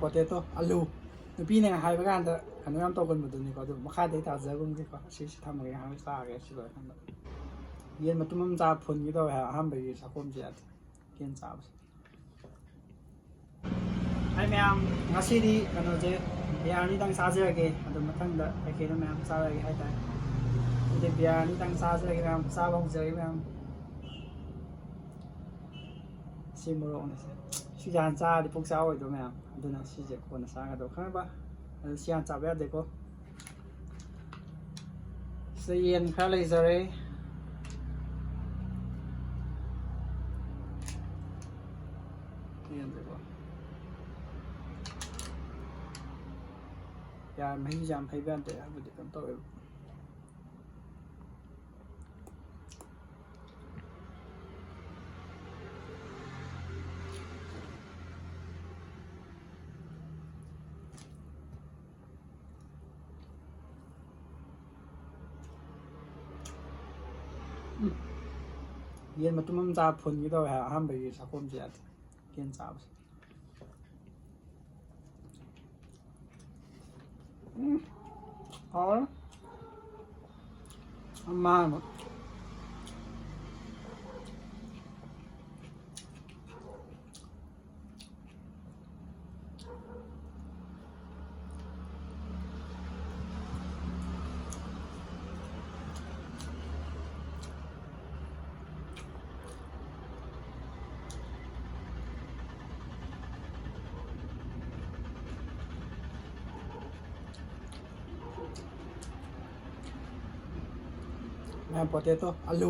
potato ꯑꯂꯨ ꯅꯨꯄꯤꯅ ꯍꯥꯏꯕ ꯀꯥꯟꯗ ꯀꯩꯅꯣ ꯌꯥꯝ ꯇꯧꯒꯟꯕꯗꯨꯅꯤꯀꯣ ꯑꯗꯨ ꯃꯈꯥꯗꯩ ꯇꯥꯖꯒꯨꯝꯁꯦꯀꯣ ꯁꯤꯁꯤ ꯊꯝꯃꯒꯦ ꯉꯥꯏꯍꯥꯛ ꯆꯥꯒꯦ ꯁꯤ ꯂꯣꯏꯔꯀꯥꯟꯗ ꯌꯦꯟ ꯃꯇꯨꯝ ꯑꯃ ꯆꯥ ꯐꯨꯟꯒꯦ ꯇꯧꯋꯦ ꯍꯥꯏꯕ ꯑꯍꯥꯟꯕꯒꯤ ꯆꯥꯛꯈꯣꯝꯁꯦ ꯌꯥꯗꯦ ꯌꯦꯟ ꯆꯥꯕꯁꯦ ꯑꯩ ꯃꯌꯥꯝ ꯉꯁꯤꯗꯤ ꯀꯩꯅꯣꯁꯦ ꯕꯤꯔꯌꯥꯅꯤꯗꯪ ꯆꯥꯖꯔꯒꯦ ꯑꯗꯨ ꯃꯊꯪꯗ ꯀꯩꯀꯩꯅꯣ ꯃꯌꯥꯝ ꯆꯥꯔꯒꯦ ꯍꯥꯏꯇꯥꯔꯦ ꯑꯗꯨꯗꯤ ꯕꯤꯔꯌꯥꯅꯤꯗꯪ ꯆꯥꯖꯔꯒꯦ ꯃꯌꯥꯝ ꯆꯥꯕ ꯍꯧꯖꯔꯒꯦ ꯃꯌꯥꯝ ꯁꯤ ꯃꯣꯔꯣꯛꯅꯦ ꯁꯤꯁꯦ ꯍꯥꯟꯅ ꯆꯥꯔꯗꯤ ꯄꯨꯛ ꯆꯥꯔꯣꯏꯗ꯭ꯔꯣ ꯃꯌꯥꯝ ꯑꯗꯨꯅ ꯁꯤꯁꯦ ꯀꯣꯟꯅ ꯆꯥꯒꯗꯧꯕ ꯈꯪꯉꯕ ꯑꯗꯨ ꯁꯤ ꯍꯥꯟꯅ ꯆꯥꯕ ꯌꯥꯗꯦꯀꯣ ꯁꯤꯗ ꯌꯦꯟ ꯈꯔ ꯂꯩꯖꯔꯦ ꯌꯦꯟꯁꯦꯀꯣ ꯌꯥꯔ ꯃꯍꯤꯁꯦ ꯌꯥꯝ ꯍꯩꯕ ꯌꯥꯗꯦ ꯍꯥꯏꯕꯗꯤ ꯀꯩꯅꯣ ꯇꯧꯋꯦꯕ ꯌꯦꯟ ꯃꯇꯨꯝ ꯑꯃ ꯆꯥ ꯐꯨꯟꯒꯦ ꯇꯧꯋꯦ ꯍꯥꯏꯕ ꯑꯍꯥꯟꯕꯒꯤ ꯆꯥꯛꯈꯣꯝꯁꯦ ꯌꯥꯗꯦ ꯌꯦꯟ ꯆꯥꯕꯁꯦ ꯍꯥꯎꯔꯦ ꯑꯃ ꯄꯣꯇꯦꯇꯣ ꯑꯂꯨ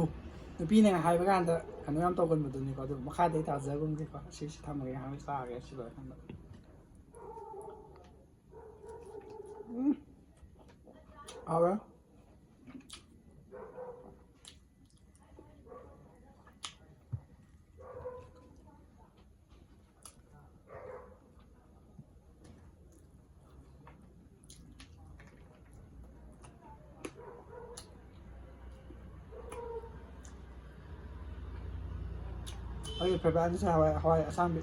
ꯅꯨꯄꯤꯅ ꯍꯥꯏꯕ ꯀꯥꯟꯗ ꯀꯩꯅꯣ ꯌꯥꯝ ꯇꯧꯒꯟꯕꯗꯨꯅꯤꯀꯣ ꯑꯗꯨ ꯃꯈꯥꯗꯩ ꯇꯥꯖꯒꯨꯝꯁꯦꯀꯣ ꯁꯤꯁꯤ ꯊꯝꯃꯒꯦ ꯉꯥꯏꯍꯥꯛ ꯆꯥꯒꯦ ꯁꯤ ꯂꯣꯏꯔꯀꯥꯟꯗ ꯍꯥꯎꯔꯦ ꯑꯩꯒꯤ ꯐꯦꯚꯣꯔꯥꯏꯠꯁꯦ ꯍꯋꯥꯏ ꯑꯁꯥꯡꯕꯤ